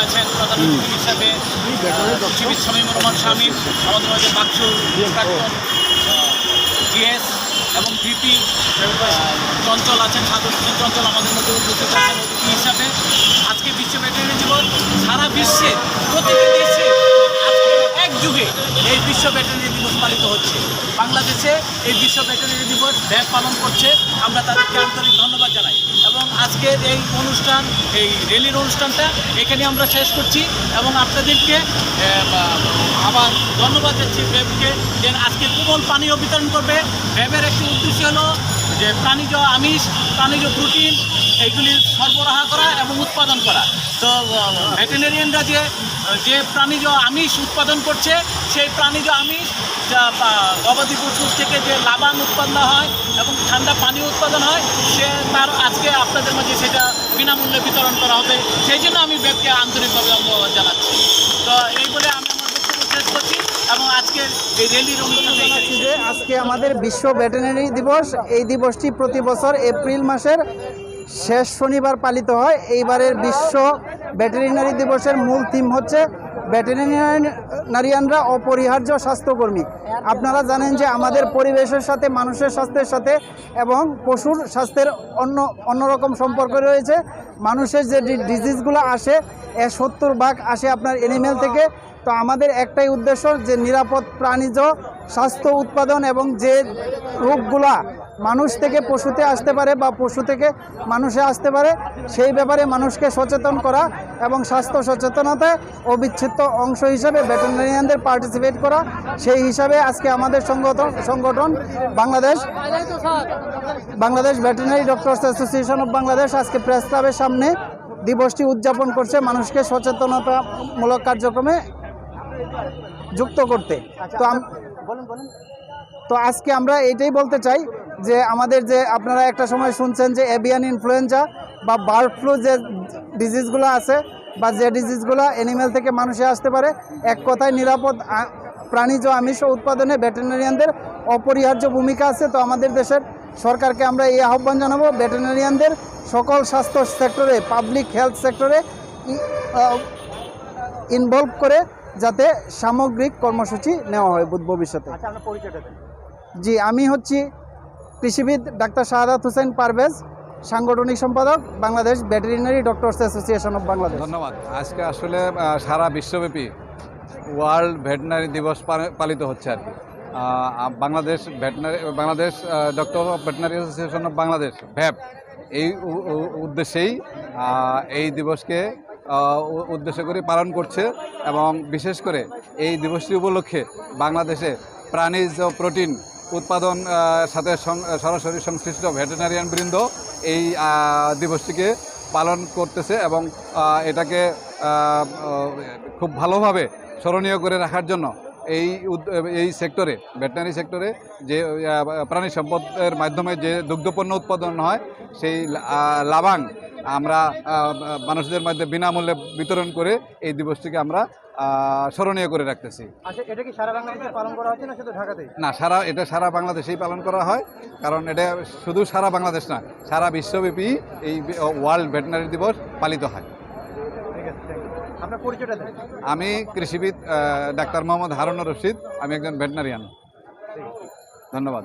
আছেন প্রধান অতিথি হিসাবে চিকিৎসক শামীমুর রহমান শামীম, আমাদের মাঝে বাকসুর প্রাক্তন জিএস এবং ভিপি চঞ্চল আছেন, সাধু চঞ্চল আমাদের মধ্যে উপস্থিত আছেন অতিথি হিসাবে। আজকে বিশ্ব ভেটেরিনারি দিবস সারা বিশ্বে প্রতিটি দেশে আজকে একযুগে এই বিশ্ব ভেটেরিনারি দিবস পালিত হচ্ছে। বাংলাদেশে এই বিশ্ব ভেটেরিনারি দিবস ব্যাগ পালন করছে, আমরা তাদেরকে আন্তরিক ধন্যবাদ জানাই। এবং আজকের এই অনুষ্ঠান, এই র্যালির অনুষ্ঠানটা এখানে আমরা শেষ করছি এবং আপনাদেরকে আবার ধন্যবাদ দিচ্ছি ব্যাবকে, যে আজকে কোমল পানীয় বিতরণ করবে। ব্যাবের একটি উদ্দেশ্য হলো যে প্রাণীজ আমিষ, প্রাণীজ প্রোটিন এইগুলি সরবরাহ করা এবং উৎপাদন করা। তো ভেটেরিনারিয়ানরা যে প্রাণীজ আমিষ উৎপাদন করছে, সেই প্রাণীজ আমিষ যা গবাদি পশুর থেকে যে লাবান উৎপন্ন হয় এবং ঠান্ডা পানি উৎপাদন হয়, তার আজকে আপনাদের মাঝে সেটা বিনামূল্যে বিতরণ করা হবে। সেই জন্য আমি ব্যাবকে আন্তরিকভাবে ধন্যবাদ জানাচ্ছি। তো এই বলে আমি আমার বক্তব্য শেষ করছি এবং আজকের এই র্যালির অনুষ্ঠানে আজকে আমাদের বিশ্ব ভেটেরিনারি দিবস। এই দিবসটি প্রতি বছর এপ্রিল মাসের শেষ শনিবার পালিত হয়। এইবারের বিশ্ব ভেটেরিনারি দিবসের মূল থিম হচ্ছে ভেটেরিনারিয়ানরা অপরিহার্য স্বাস্থ্যকর্মী। আপনারা জানেন যে আমাদের পরিবেশের সাথে, মানুষের স্বাস্থ্যের সাথে এবং পশুর স্বাস্থ্যের অন্যরকম সম্পর্ক রয়েছে। মানুষের যে ডিজিজগুলো আসে, 70% আসে আপনার অ্যানিমেল থেকে। তো আমাদের একটাই উদ্দেশ্য যে নিরাপদ প্রাণীজ স্বাস্থ্য উৎপাদন এবং যে রোগগুলা মানুষ থেকে পশুতে আসতে পারে বা পশু থেকে মানুষে আসতে পারে, সেই ব্যাপারে মানুষকে সচেতন করা এবং স্বাস্থ্য সচেতনতায় অবিচ্ছেদ্য অংশ হিসাবে ভেটেরিনারিয়ানদের পার্টিসিপেট করা। সেই হিসাবে আজকে আমাদের সংগঠন Bangladesh veterinary doctors association of Bangladesh আজকে প্রেস ক্লাবের সামনে দিবসটি উদযাপন করছে, মানুষকে সচেতনতামূলক কার্যক্রমে যুক্ত করতে। তো আজকে আমরা এইটাই বলতে চাই যে আমাদের যে আপনারা একটা সময় শুনছেন যে এভিয়ান ইনফ্লুয়েঞ্জা বা বার্ড ফ্লু যে ডিজিজগুলো আছে বা যে ডিজিজগুলো অ্যানিমেল থেকে মানুষে আসতে পারে, এক কথায় নিরাপদ প্রাণীজ আমিষ উৎপাদনে ভেটেরিনারিয়ানদের অপরিহার্য ভূমিকা আছে। তো আমাদের দেশের সরকারকে আমরা এই আহ্বান জানাবো, ভেটেরিনারিয়ানদের সকল স্বাস্থ্য সেক্টরে, পাবলিক হেলথ সেক্টরে ইনভলভ করে যাতে সামগ্রিক কর্মসূচি নেওয়া হয় ভবিষ্যতে। জি, আমি হচ্ছি কৃষিবিদ ডাক্তার শাহাদাত হোসেন পারভেজ, সাংগঠনিক সম্পাদক Bangladesh veterinary doctors association of Bangladesh. ধন্যবাদ। আজকে আসলে সারা বিশ্বব্যাপী ওয়ার্ল্ড ভেটেরিনারি দিবস পালিত হচ্ছে আর কি। Bangladesh doctor of veterinary association of Bangladesh ভ্যাপ এই উদ্দেশ্যেই এই দিবসকে উদ্দেশ্য করে পালন করছে এবং বিশেষ করে এই দিবসটি উপলক্ষে বাংলাদেশে প্রাণীজ প্রোটিন উৎপাদন সাথে সরাসরি সংশ্লিষ্ট ভেটেরিনারিয়ান বৃন্দ এই দিবসটিকে পালন করতেছে এবং এটাকে খুব ভালোভাবে স্মরণীয় করে রাখার জন্য এই সেক্টরে, ভেটেরিনারি সেক্টরে যে প্রাণী সম্পদের মাধ্যমে যে দুগ্ধপণ্য উৎপাদন হয়, সেই লাবাং আমরা মানুষদের মধ্যে বিনামূল্যে বিতরণ করে এই দিবসটিকে আমরা স্মরণীয় করে রাখতেছি। আচ্ছা, এটা কি সারা বাংলাদেশে পালন করা হচ্ছে না শুধু ঢাকাতেই? না, এটা সারা বাংলাদেশেই পালন করা হয়, কারণ এটা শুধু সারা বাংলাদেশ না, সারা বিশ্বব্যাপী এই ওয়ার্ল্ড ভেটেরিনারি দিবস পালিত হয়। আপনার পরিচয়টা দেন। আমি কৃষিবিদ ডাক্তার মোহাম্মদ হারুনুর রশিদ, আমি একজন ভেটেরিনারিয়ান। ধন্যবাদ।